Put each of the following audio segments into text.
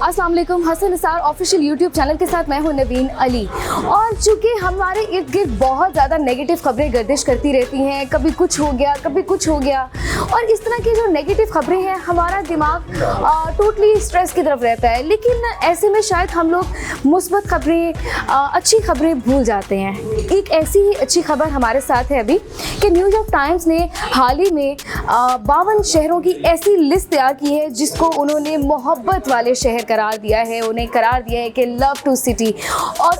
अस्सलाम वालेकुम। Hasan Nisar official YouTube channel के साथ मैं हूं नवीन अली। और चूँकि हमारे इर्द गिर्द बहुत ज़्यादा नेगेटिव खबरें गर्दिश करती रहती हैं, कभी कुछ हो गया कभी कुछ हो गया, और इस तरह की जो नेगेटिव खबरें हैं हमारा दिमाग टोटली स्ट्रेस की तरफ रहता है। लेकिन ऐसे में शायद हम लोग मुस्बत खबरें, अच्छी खबरें भूल जाते हैं। एक ऐसी ही अच्छी खबर हमारे साथ है अभी कि न्यूयॉर्क टाइम्स ने हाल ही में 52 शहरों की ऐसी लिस्ट तैयार की है जिसको उन्होंने मोहब्बत वाले शहर करार दिया है। उन्हें करार दिया है कि लव टू सिटी, और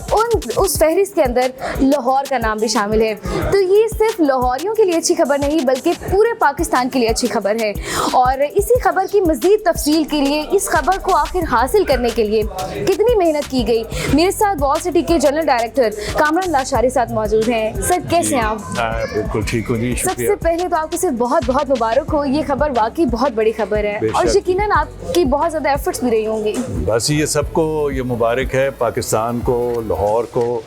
उस फहरिस्त के अंदर लाहौर का नाम भी शामिल है। तो ये सिर्फ लाहौरियों के लिए अच्छी खबर नहीं बल्कि पूरे पाकिस्तान के लिए अच्छी खबर है। और इसी खबर की मज़ीद तफसील के लिए, इस खबर को आखिर हासिल करने के लिए कितनी मेहनत की गई, मेरे साथ वॉल सिटी के जनरल डायरेक्टर कामरान लाशारी साथ मौजूद हैं। सर कैसे हैं आप? बिल्कुल ठीक हूँ जी, शुक्रिया। सबसे पहले तो आपको सिर्फ बहुत बहुत मुबारक हो, ये खबर वाकई बहुत बड़ी खबर है और यकीनन आपकी बहुत ज़्यादा एफर्ट्स भी रही होंगी। बस ये सबको ये मुबारक है, पाकिस्तान को, लाहौर को,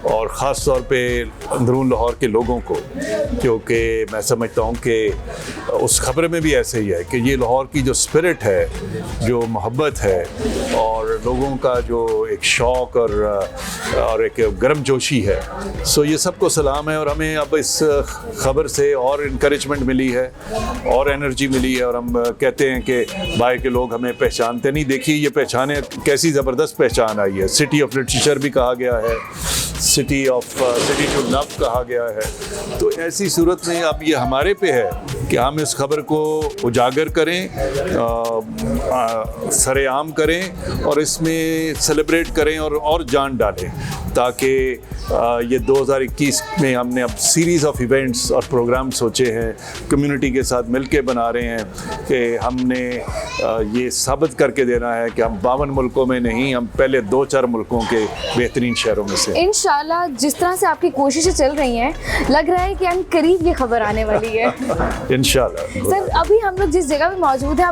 और ख़ास तौर पे अंदरून लाहौर के लोगों को, क्योंकि मैं समझता हूँ कि उस खबर में भी ऐसे ही है कि ये लाहौर की जो स्पिरिट है, जो मोहब्बत है और लोगों का जो एक शौक़ और एक गर्मजोशी है, सो ये सबको सलाम है। और हमें अब इस खबर से और इनकरेजमेंट मिली है और एनर्जी मिली है, और हम कहते हैं कि बाहर के लोग हमें पहचानते नहीं। देखिए ये पहचाने कैसी ज़बरदस्त पहचान आई है। सिटी ऑफ लिटरेचर भी कहा गया है, सिटी टू लव कहा गया है। तो ऐसी सूरत में अब ये हमारे पे है कि हम इस खबर को उजागर करें, सरेआम करें और इसमें सेलिब्रेट करें और जान डालें, ताकि ये 2021 में हमने अब सीरीज़ ऑफ इवेंट्स और प्रोग्राम सोचे हैं, कम्युनिटी के साथ मिलके बना रहे हैं कि हमने ये साबित करके देना है कि हम 52 मुल्कों में नहीं, हम पहले 2-4 मुल्कों के बेहतरीन शहरों में से। इंशाल्लाह जिस तरह से आपकी कोशिशें चल रही हैं, लग रहा है कि हम करीब ये खबर आने वाली है। इंशाल्लाह। सर अभी हम लोग जिस जगह पे मौजूद हैं,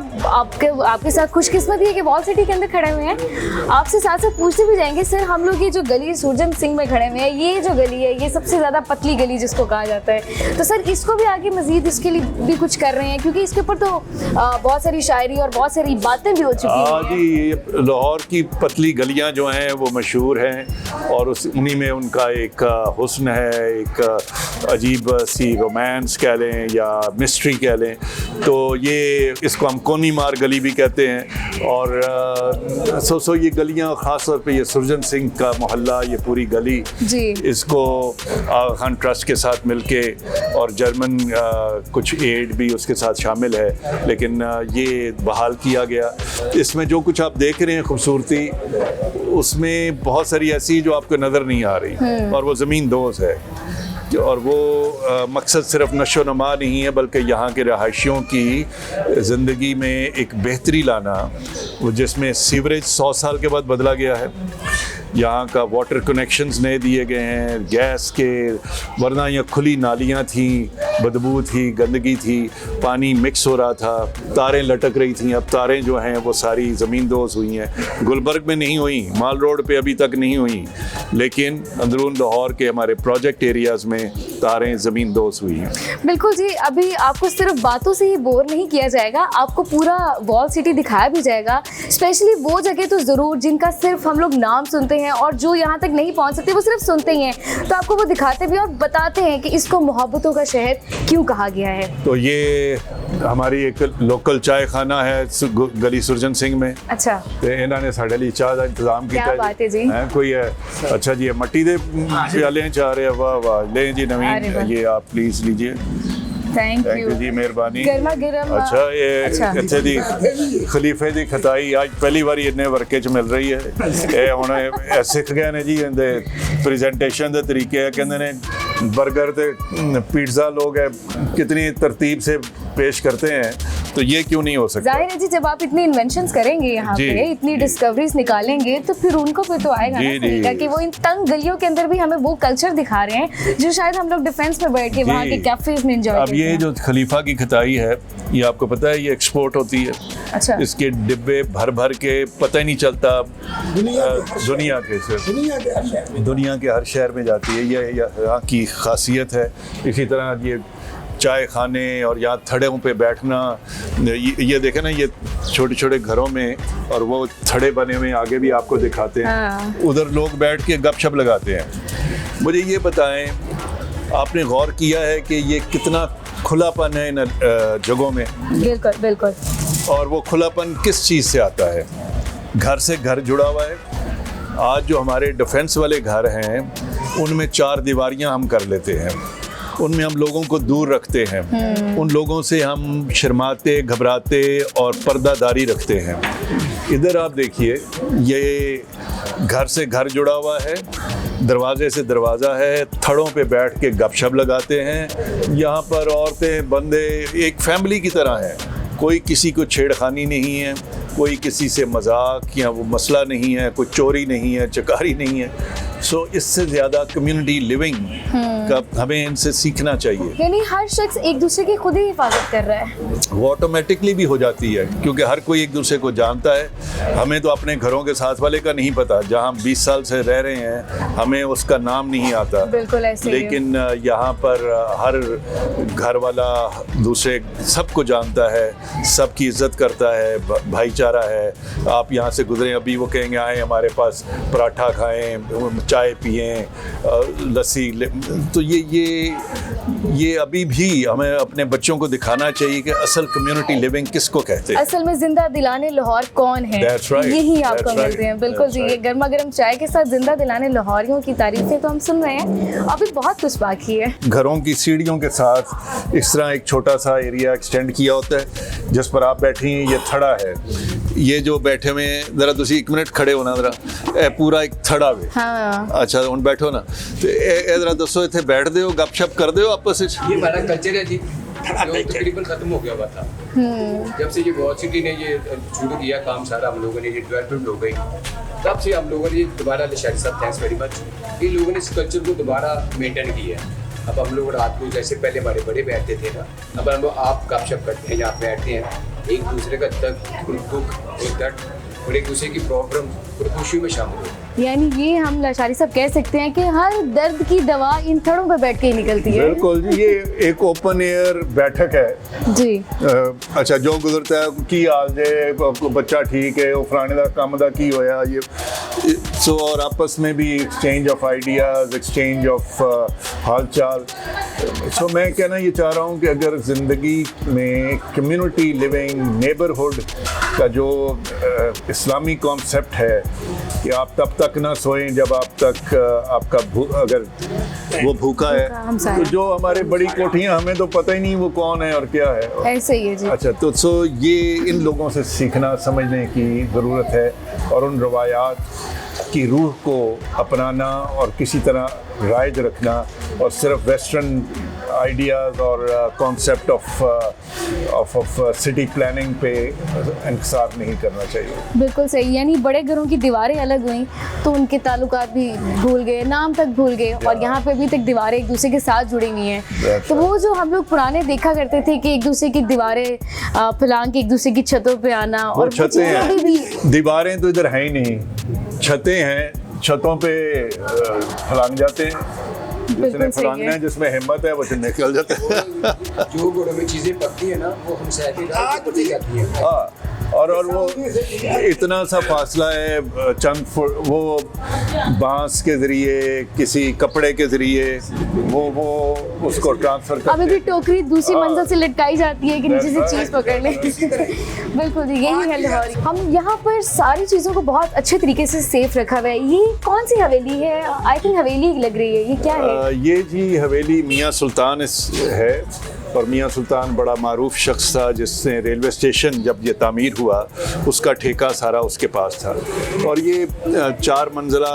आपके साथ खुशकिस्मती है कि वॉल सिटी के अंदर खड़े हुए हैं। आपसे साथ साथ पूछते भी जाएंगे सर, हम लोग ये जो गली सुरजन सिंह में खड़े हुए हैं, ये जो गली है ये सबसे ज़्यादा पतली गली जिसको कहा जाता है, तो सर इसको भी आगे मजीद इसके लिए भी कुछ कर रहे हैं, क्योंकि इसके ऊपर तो बहुत सारी शायरी और बहुत सारी बातें भी हो चुकी हैं। जी, लाहौर की पतली गलियां जो हैं वो मशहूर हैं और उन्हीं में उनका एक हुस्न है, एक अजीब सी रोमांस कह लें या मिस्ट्री कह लें। तो ये इसको हम कोनी मार गली भी कहते हैं। और सो ये गलियां ख़ास तौर पे ये सुरजन सिंह का मोहल्ला, ये पूरी गली जी, इसको आगा खान ट्रस्ट के साथ मिलके और जर्मन कुछ एड भी उसके साथ शामिल है, लेकिन ये बहाल किया गया। इसमें जो कुछ आप देख रहे हैं खूबसूरती, उसमें बहुत सारी ऐसी जो आपको नज़र नहीं आ रही, और वो ज़मीन दोज़ है। और वो मकसद सिर्फ नशो नमा नहीं है, बल्कि यहाँ के रहायशियों की ज़िंदगी में एक बेहतरी लाना, वो जिसमें सीवरेज 100 साल के बाद बदला गया है, यहाँ का वाटर कनेक्शंस नए दिए गए हैं, गैस के, वरना यहाँ खुली नालियाँ थी, बदबू थी, गंदगी थी, पानी मिक्स हो रहा था, तारें लटक रही थी। अब तारें जो हैं वो सारी ज़मीन दोज़ हुई हैं। गुलबर्ग में नहीं हुई, माल रोड पे अभी तक नहीं हुई, लेकिन अंदरून लाहौर के हमारे प्रोजेक्ट एरियाज़ में तारें ज़मीन दोज़ हुई हैं। बिल्कुल जी, अभी आपको सिर्फ बातों से ही बोर नहीं किया जाएगा, आपको पूरा वॉल सिटी दिखाया भी जाएगा। स्पेशली वो जगह तो ज़रूर जिनका सिर्फ हम लोग नाम सुनते हैं और जो यहाँ तक नहीं पहुँच सकते वो सिर्फ सुनते ही हैं, तो आपको वो दिखाते भी और बताते हैं कि इसको मोहब्बतों का शहर क्यों कहा गया है। तो ये हमारी एक लोकल चाय खाना है गली सुरजन सिंह में। अच्छा, तो इन्होंने साढ़े लिए चाह का इंतजाम किया। क्या बात है जी। है कोई है? अच्छा जी, मट्टी दे प्याले चाह रहे हैं। वाह वाह, लें जी नवीन, ये आप प्लीज़ लीजिए। थैंक यू जी, मेहरबानी। गर्मा गर्म। अच्छा, ये इत्थे दी खलीफे दी खताई आज पहली बार इन्ने वर्के च मिल रही है। ये हुण सिख गए ने जी इहदे प्रेजेंटेशन दे तरीके, कहंदे ने बर्गर ते पिज़्ज़ा लोग है कितनी तरतीब से पेश करते हैं, तो ये क्यों नहीं हो सकता? जाहिर है जी, जब आप इतनी इन्वेंशंस करेंगे यहाँ पे, इतनी डिस्कवरीज निकालेंगे, तो फिर उनको भी तो आएगा ना तरीका कि वो इन तंग गलियों के अंदर भी हमें वो कल्चर दिखा रहे हैं जो शायद हम लोग डिफेंस में बैठ के वहाँ के कैफेज में एंजॉय करते हैं। अब ये जो खलीफा की खताई है, ये आपको पता है ये एक्सपोर्ट होती है। अच्छा, इसके डिब्बे भर भर के पता ही नहीं चलता दुनिया के हर शहर में जाती है। ये यहाँ की खासियत है। इसी तरह ये चाय खाने और यहाँ थड़ों पे बैठना, ये देखे ना, ये छोटे छोटे घरों में, और वो थड़े बने हुए आगे भी आपको दिखाते हैं। हाँ। उधर लोग बैठ के गपशप लगाते हैं। मुझे ये बताएं, आपने गौर किया है कि ये कितना खुलापन है इन जगहों में? बिल्कुल बिल्कुल। और वो खुलापन किस चीज़ से आता है? घर से घर जुड़ा हुआ है। आज जो हमारे डिफेंस वाले घर हैं उनमें 4 दीवारियां हम कर लेते हैं, उनमें हम लोगों को दूर रखते हैं, उन लोगों से हम शर्माते, घबराते और पर्दादारी रखते हैं। इधर आप देखिए, ये घर से घर जुड़ा हुआ है, दरवाजे से दरवाज़ा है, थड़ों पे बैठ के गपशप लगाते हैं। यहाँ पर औरतें बंदे एक फैमिली की तरह हैं, कोई किसी को छेड़खानी नहीं है, कोई किसी से मजाक या वो मसला नहीं है, कोई चोरी नहीं है, चकारी नहीं है। सो इससे ज़्यादा कम्युनिटी लिविंग का हमें इनसे सीखना चाहिए। यानी हर शख्स एक दूसरे की खुद ही हिफाजत कर रहा है। वो ऑटोमेटिकली भी हो जाती है, क्योंकि हर कोई एक दूसरे को जानता है। हमें तो अपने घरों के साथ वाले का नहीं पता, जहाँ 20 साल से रह रहे हैं हमें उसका नाम नहीं आता। बिल्कुल ऐसे ही है। लेकिन यहाँ पर हर घर वाला दूसरे सबको जानता है, सबकी इज्जत करता है, भाईचारा है। आप यहाँ से गुजरे, अभी वो कहेंगे आए हमारे पास पराठा खाएं, चाय पिएं, लस्सी। तो ये अभी भी हमें अपने बच्चों को दिखाना चाहिए कि असल कम्युनिटी लिविंग किसको कहते हैं। असल में जिंदा दिलाने लाहौर कौन है, That's right, यही आपको that's मिलते हैं। right, बिल्कुल that's जी, ये right. गर्मा गर्म चाय के साथ जिंदा दिलाने लाहौरियों की तारीफें तो हम सुन रहे हैं, अभी बहुत कुछ बाकी है। घरों की सीढ़ियों के साथ इस तरह एक छोटा सा एरिया एक्सटेंड किया होता है, जिस पर आप बैठी हैं ये थड़ा है। ये जो बैठे हुए हैं, जरा तुसी 1 मिनट खड़े होना, जरा पूरा एक थड़ा वे। हाँ। अच्छा हुण बैठो ना, तो जरा दसो इत्थे बैठ दे हो, गपशप कर दे हो आपस में? ये हमारा कल्चर है जी, जो तकरीबन खत्म हो गया हुआ था। जब से ये वॉल सिटी ने ये शुरू किया काम सारा, हम लोगों ने ये डेवलपमेंट हो गई, तब से हम लोगों ने ये दोबारा, शायद साहब थैंक्स वेरी मच, इन लोगों ने इस कल्चर को दोबारा मेंटेन किया है। अब हम लोग रात को, जैसे पहले हमारे बड़े बैठते थे ना, अब हम आप गपशप करते हैं, यहाँ बैठते हैं, एक दूसरे का दुख और दर्द और एक दूसरे की प्रॉब्लम और खुशी में शामिल होते हैं। यानी ये हम लाशारी साहब कह सकते हैं कि हर दर्द की दवा इन थड़ों पर बैठ के ही निकलती है। बिल्कुल जी, ये एक ओपन एयर बैठक है जी। अच्छा, जो गुजरता है की हाल जे, बच्चा ठीक है, वो फलाने का काम दा की होया, ये सो, और आपस में भी exchange of ideas, exchange of हाल चाल। सो मैं कहना ये चाह रहा हूँ कि अगर ज़िंदगी में कम्युनिटी लिविंग, नेबरहुड का जो इस्लामी कॉन्सेप्ट है कि आप तब तक ना सोएं जब आप तक आपका अगर वो भूखा है, तो जो हमारे बड़ी कोठियाँ, हमें तो पता ही नहीं वो कौन है और क्या है। ऐसे ही है जी। अच्छा, तो सो ये इन लोगों से सीखना, समझने की ज़रूरत है, और उन रवायात की रूह को अपनाना और किसी तरह राइज रखना, और सिर्फ वेस्टर्न आइडियाज़ और कॉन्सेप्ट ऑफ सिटी प्लानिंग पे इंकसार नहीं करना चाहिए। बिल्कुल सही। यानी बड़े घरों की दीवारें अलग हुई तो उनके ताल्लुकात भी भूल गए, नाम तक भूल गए, और यहाँ पे अभी तक दीवारें एक दूसरे के साथ जुड़ी हुई हैं। तो वो जो हम लोग पुराने देखा करते थे कि एक दूसरे की दीवारें फलांग के एक दूसरे की छतों पे आना, और छतें हैं, दीवारें तो इधर हैं ही नहीं, छतें हैं, छतों पे फलांग जाते हैं, जिसने फलांगना है, जिसमें हिम्मत है वो निकल जाता है। जो घरों में चीज़ें पकती है ना, वो हम सहते जाती हैं। हाँ, और वो इतना सा फासला है, चंद फुट, वो बांस के जरिए, किसी कपड़े के जरिए वो उसको ट्रांसफर करते अभी भी टोकरी दूसरी मंजिल से लटकाई जाती है कि नीचे से चीज पकड़ ले। बिल्कुल जी, यही है लाहौर। हम यहाँ पर सारी चीज़ों को बहुत अच्छे तरीके से सेफ रखा हुआ है। ये कौन सी हवेली है? आई थिंक हवेली लग रही है, ये क्या है? ये जी हवेली मियाँ सुल्तान है, और मियाँ सुल्तान बड़ा मारूफ शख्स था, जिसने रेलवे स्टेशन जब ये तामीर हुआ उसका ठेका सारा उसके पास था। और ये 4 मंजिला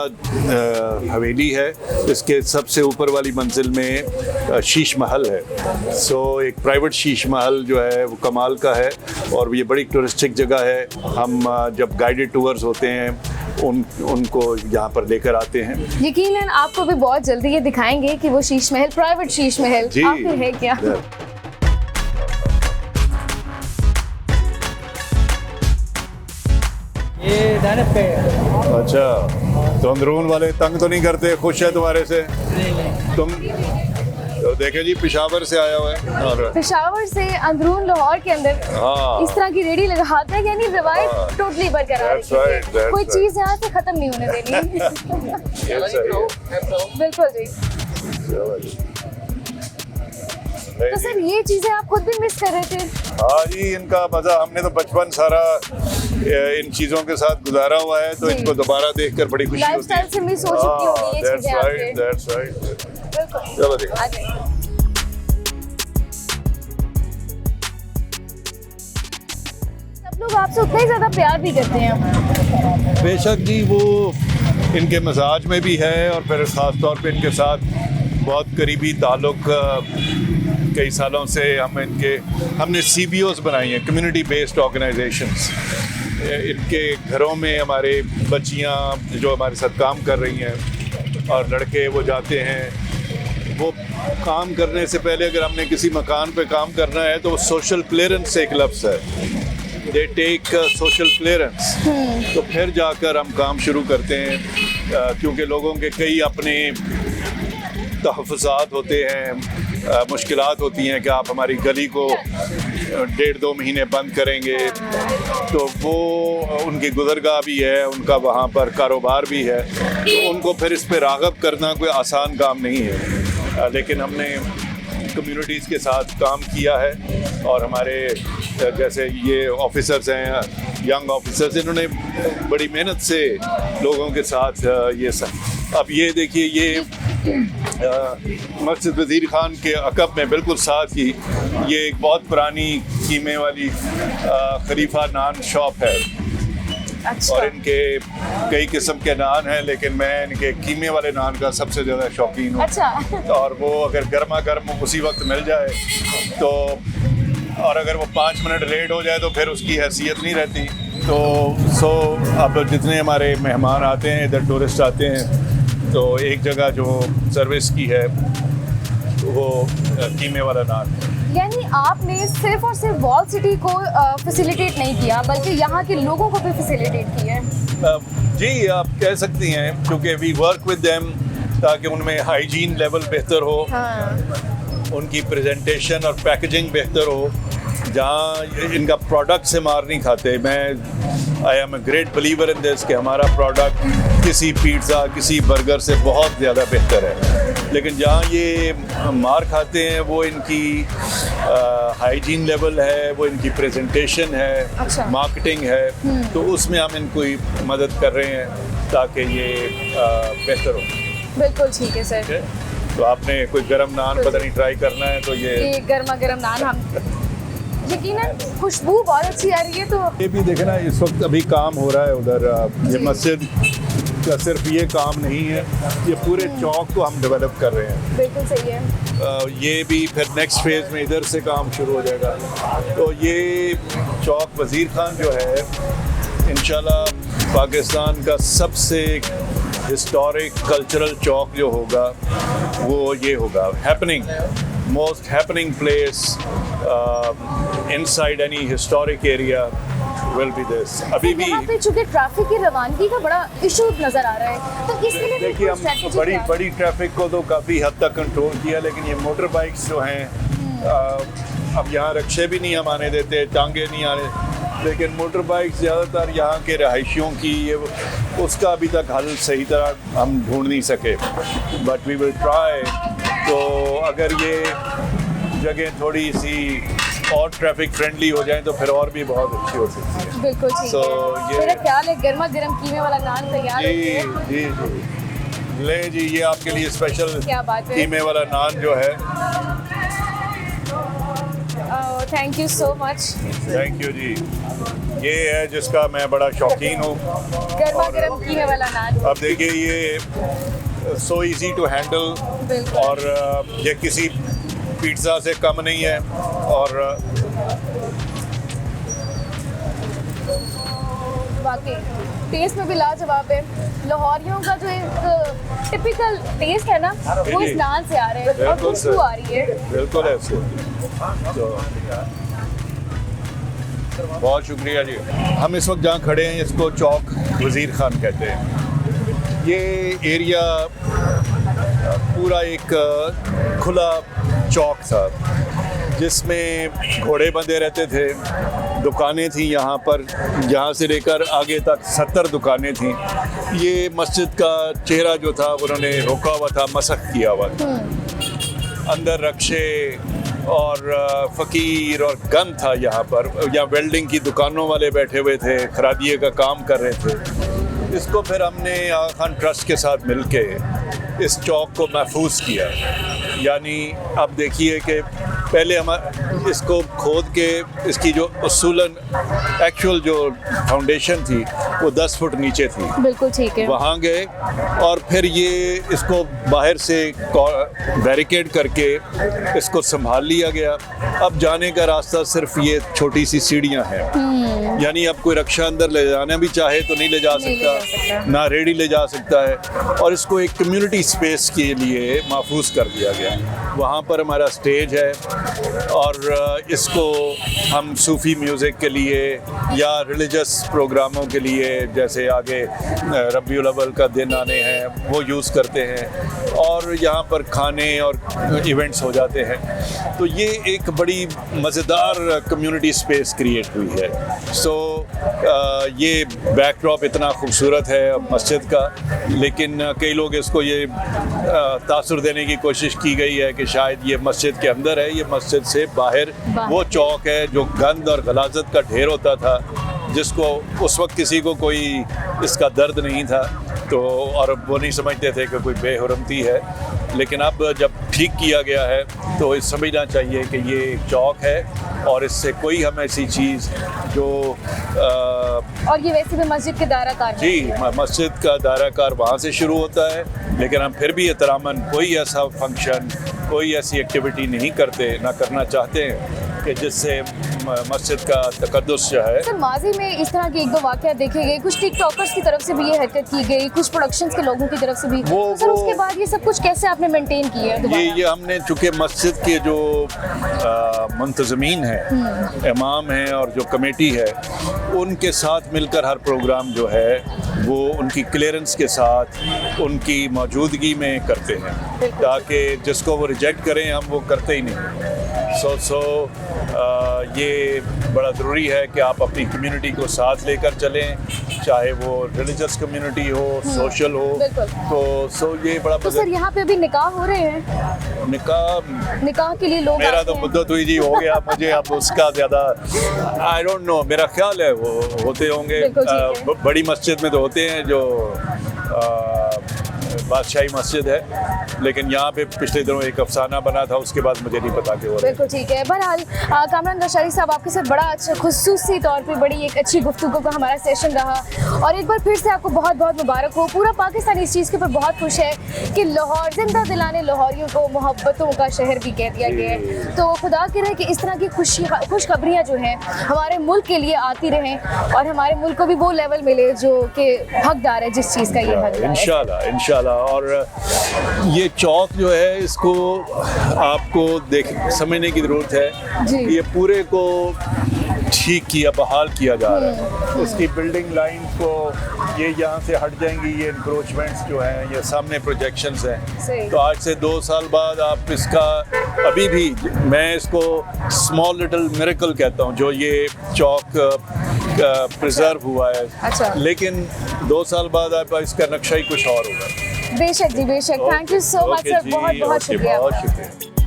हवेली है। इसके सबसे ऊपर वाली मंजिल में शीश महल है। सो एक प्राइवेट शीश महल जो है वो कमाल का है, और ये बड़ी टूरिस्टिक जगह है। हम जब गाइडेड टूर्स होते हैं उनको यहाँ पर लेकर आते हैं। यकीनन आपको भी बहुत जल्दी ये दिखाएंगे कि वो शीश महल, प्राइवेट शीश महल आखिर है क्या। ये दानत पे है। अच्छा, तो अंदरून वाले तंग तो नहीं करते? खुश है तुम्हारे से? तुम देखे जी, पेशावर से आया हुआ है और पेशावर से अंदरून लाहौर के अंदर हाँ। इस तरह की रेडी लगाते हैं, यानी रवायत हाँ। टोटली बरकरार That's right, है, that's कोई right. चीज यहाँ से खत्म नहीं होने देनी। ये सही है। बिल्कुल जी। चलो जी। तो सर ये चीजें आप खुद भी मिस कर रहे थे? हाँ जी, इनका मजा, हमने तो बचपन सारा इन चीजों के साथ गुजारा हुआ है, तो जी। इनको दोबारा देखकर बड़ी खुशी होती है। लाइफस्टाइल से मिस हो चुकी होगी ये That's चीजें right, आपके। that's right. बिल्कुल। चलो जी। आ जाइए। सब लोग आपसे उतना ही ज्यादा प्यार भी करते हैं। बेशक जी, वो इनके मिजाज में भी है और फिर ख़ास तौर पे इनके साथ बहुत करीबी ताल्लुक कई सालों से हमने CBOs बनाई हैं, कम्युनिटी बेस्ड ऑर्गेनाइजेशंस। इनके घरों में हमारे बच्चियां जो हमारे साथ काम कर रही हैं और लड़के वो जाते हैं, वो काम करने से पहले अगर हमने किसी मकान पे काम करना है तो सोशल क्लियरेंस एक लफ्ज़ है, दे टेक सोशल क्लियरेंस, तो फिर जाकर हम काम शुरू करते हैं, क्योंकि लोगों के कई अपने तहफ़्फ़ुज़ात होते हैं, मुश्किलात होती हैं कि आप हमारी गली को 1.5-2 महीने बंद करेंगे, तो वो उनकी गुज़रगाह भी है, उनका वहाँ पर कारोबार भी है, तो उनको फिर इस पे राग़ब करना कोई आसान काम नहीं है। लेकिन हमने कम्युनिटीज़ के साथ काम किया है और हमारे जैसे ये ऑफिसर्स हैं, यंग ऑफिसर्स, इन्होंने बड़ी मेहनत से लोगों के साथ ये सब। अब ये देखिए, ये मस्जिद वज़ीर खान के अकब में बिल्कुल साथ ही ये एक बहुत पुरानी कीमे वाली खलीफा नान शॉप है। अच्छा। और इनके कई किस्म के नान हैं, लेकिन मैं इनके कीमे वाले नान का सबसे ज़्यादा शौकीन हूँ। अच्छा। और वो अगर गर्मा गर्म उसी वक्त मिल जाए तो, और अगर वो 5 मिनट लेट हो जाए तो फिर उसकी हैसियत नहीं रहती। तो अब जितने हमारे मेहमान आते हैं, इधर टूरिस्ट आते हैं, तो एक जगह जो सर्विस की है वो कीमे वाला नान है। यानी आपने सिर्फ और सिर्फ वॉल सिटी को फैसिलिटेट नहीं किया, बल्कि यहाँ के लोगों को भी फैसिलिटेट किया है। जी, आप कह सकती हैं, क्योंकि वी वर्क विद देम ताकि उनमें हाइजीन लेवल बेहतर हो, हाँ। उनकी प्रेजेंटेशन और पैकेजिंग बेहतर हो, जहाँ इनका प्रोडक्ट से मार नहीं खाते। I am a great believer in this कि हमारा प्रोडक्ट किसी पिज़्ज़ा, किसी बर्गर से बहुत ज़्यादा बेहतर है, लेकिन जहाँ ये मार खाते हैं वो इनकी हाइजीन लेवल है, वो इनकी प्रेजेंटेशन है, अच्छा। मार्केटिंग है, तो उसमें हम इनको मदद कर रहे हैं ताकि ये बेहतर हो। बिल्कुल ठीक है सर। ठीक है? तो आपने कोई गरम नान पता नहीं ट्राई करना है तो ये गर्मा गर्म नान, हम यकीनन खुशबू बहुत अच्छी आ रही है। तो ये भी देखे ना, इस वक्त अभी काम हो रहा है उधर। ये मस्जिद का सिर्फ ये काम नहीं है, ये पूरे चौक को हम डेवलप कर रहे हैं। बिल्कुल सही है। ये भी फिर नेक्स्ट फेज में इधर से काम शुरू हो जाएगा। तो ये चौक वज़ीर खान जो है, इंशाल्लाह पाकिस्तान का सबसे हिस्टोरिक कल्चरल चौक जो होगा वो ये होगा, most happening place inside any historic area will be this. अभी भी यहाँ पे चूंकि ट्रैफिक की रवानगी का बड़ा इशू नजर आ रहा है, तो इसके लिए देखिए, हम बड़ी ट्रैफिक को तो काफ़ी हद तक कंट्रोल किया, लेकिन ये मोटर बाइक्स जो हैं, अब यहाँ रिक्शे भी नहीं हम आने देते, टांगे नहीं आने, लेकिन मोटर बाइक ज़्यादातर यहाँ के रहायशियों की, ये उसका अभी तक हल सही तरह हम ढूंढ नहीं सके, बट वी विल ट्राई। तो अगर ये जगह थोड़ी सी और ट्रैफिक फ्रेंडली हो जाए तो फिर और भी बहुत अच्छी हो सकती है। बिल्कुल ठीक है। मेरा ख्याल है गर्मा गर्म कीमे वाला नान तैयार है। जी जी जी, ले जी, ये आपके लिए स्पेशल क्या बात है। कीमे वाला नान जो है। Thank you so much. Thank you ji. ये है जिसका मैं बड़ा शौकीन हूँ, गर्मा गर्म कीमे वाला नान। अब देखिए, ये सो इजी टू हैंडल और ये किसी पिज़्ज़ा से कम नहीं है, और वाकई टेस्ट में भी लाजवाब है। लाहौरियों का जो एक टिपिकल टेस्ट है ना, वो इस नान से आ रहा है और खुशबू आ रही है। बिल्कुल ऐसे। तो बहुत शुक्रिया जी। हम इस वक्त जहाँ खड़े हैं इसको चौक वज़ीर खान कहते हैं। ये एरिया पूरा एक खुला चौक था जिसमें घोड़े बंधे रहते थे, दुकानें थी यहाँ पर, यहाँ से लेकर आगे तक 70 दुकानें थी। ये मस्जिद का चेहरा जो था उन्होंने रोका हुआ था, मसख किया हुआ था। अंदर रक्शे और फ़कीर और गन था यहाँ पर। यहाँ वेल्डिंग की दुकानों वाले बैठे हुए थे, खरादिए का काम कर रहे थे। इसको फिर हमने आगा खान ट्रस्ट के साथ मिलके इस चौक को महफूज किया। यानी अब देखिए कि पहले हम इसको खोद के इसकी जो उसूलन एक्चुअल जो फाउंडेशन थी वो 10 फुट नीचे थी, बिल्कुल ठीक है। वहाँ गए और फिर ये इसको बाहर से बैरिकेड करके इसको संभाल लिया गया। अब जाने का रास्ता सिर्फ ये छोटी सी सीढ़ियाँ हैं। यानी अब कोई रक्षा अंदर ले जाना भी चाहे तो नहीं ले जा सकता, ना रेडी ले जा सकता है। और इसको एक कम्युनिटी स्पेस के लिए महफूज कर दिया गया। वहाँ पर हमारा स्टेज है और इसको हम सूफ़ी म्यूज़िक के लिए या रिलीजियस प्रोग्रामों के लिए, जैसे आगे रबीउल अव्वल का दिन आने हैं, वो यूज़ करते हैं और यहाँ पर खाने और इवेंट्स हो जाते हैं। तो ये एक बड़ी मज़ेदार कम्युनिटी स्पेस क्रिएट हुई है। सो ये बैकड्रॉप इतना खूबसूरत है मस्जिद का, लेकिन कई लोग इसको ये तासुर देने की कोशिश की गई है कि शायद ये मस्जिद के अंदर है। ये मस्जिद से बाहर वो चौक है जो गंद और गलाजत का ढेर होता था, जिसको उस वक्त किसी को कोई इसका दर्द नहीं था, तो और वो नहीं समझते थे कि कोई बेहुरमती है। लेकिन अब जब ठीक किया गया है तो ये समझना चाहिए कि ये एक चौक है और इससे कोई हम ऐसी चीज़ जो और ये वैसे भी मस्जिद के दायरा-कार है। जी, मस्जिद का दायरा-कार वहाँ से शुरू होता है, लेकिन हम फिर भी एहतरामन कोई ऐसा फंक्शन, कोई ऐसी एक्टिविटी नहीं करते, ना करना चाहते हैं कि जिससे मस्जिद का तकद्दुस जो है। सर, माजी में इस तरह के एक दो वाक़यात देखे गए, कुछ टिकटॉकर्स की तरफ से भी ये हरकत की गई, कुछ प्रोडक्शंस के लोगों की तरफ से भी। तो सर उसके बाद ये सब कुछ कैसे आपने मेंटेन किया है? ये हमने, चूँकि मस्जिद के जो मुंतज़मीन हैं, इमाम हैं और जो कमेटी है, उनके साथ मिलकर हर प्रोग्राम जो है वो उनकी क्लियरेंस के साथ उनकी मौजूदगी में करते हैं, ताकि जिसको वो रिजेक्ट करें हम वो करते ही नहीं। ये बड़ा ज़रूरी है कि आप अपनी कम्युनिटी को साथ लेकर चलें, चाहे वो रिलीजियस कम्युनिटी हो, सोशल हो। तो ये बड़ा। तो सर यहाँ पे अभी निकाह हो रहे हैं? निकाह के लिए लोग मेरा तो मुद्दत हुई जी, हो गया मुझे अब उसका ज़्यादा आई डोंट नो। मेरा ख्याल है वो होते होंगे, बड़ी मस्जिद में तो होते हैं जो बादशाही मस्जिद है, लेकिन यहाँ पे पिछले दिनों एक अफसाना बना था, उसके बाद मुझे नहीं पता कि वो। बिल्कुल ठीक है। बहरहाल कामरान रशादी साहब, आपके साथ बड़ा अच्छा खुसूसी तौर पे बड़ी एक अच्छी गुफ्तगू का हमारा सेशन रहा और एक बार फिर से आपको बहुत बहुत मुबारक हो। पूरा पाकिस्तान इस चीज़ के ऊपर बहुत खुश है कि लाहौर जिंदा दिलाने लाहौरियों को मोहब्बतों का शहर भी कह दिया गया है। तो खुदा के रहे कि इस तरह की खुशखबरियाँ जो हैं हमारे मुल्क के लिए आती रहें और हमारे मुल्क को भी वो लेवल मिले जो कि हकदार है जिस चीज़ का ये हकदार है। इंशाल्लाह इंशाल्लाह। और ये चौक जो है, इसको आपको समझने की ज़रूरत है। ये पूरे को ठीक किया, बहाल किया जा रहा है। इसकी बिल्डिंग लाइन को ये यहाँ से हट जाएंगी, ये इंक्रोचमेंट्स जो हैं, ये सामने प्रोजेक्शंस हैं। तो आज से 2 साल बाद आप इसका, अभी भी मैं इसको स्मॉल लिटिल मिरेकल कहता हूँ जो ये चौक प्रिजर्व हुआ है। अच्छा। लेकिन 2 साल बाद आप इसका नक्शा ही कुछ और होगा। बेशक जी, बेशक। Thank you so much sir, बहुत बहुत शुक्रिया।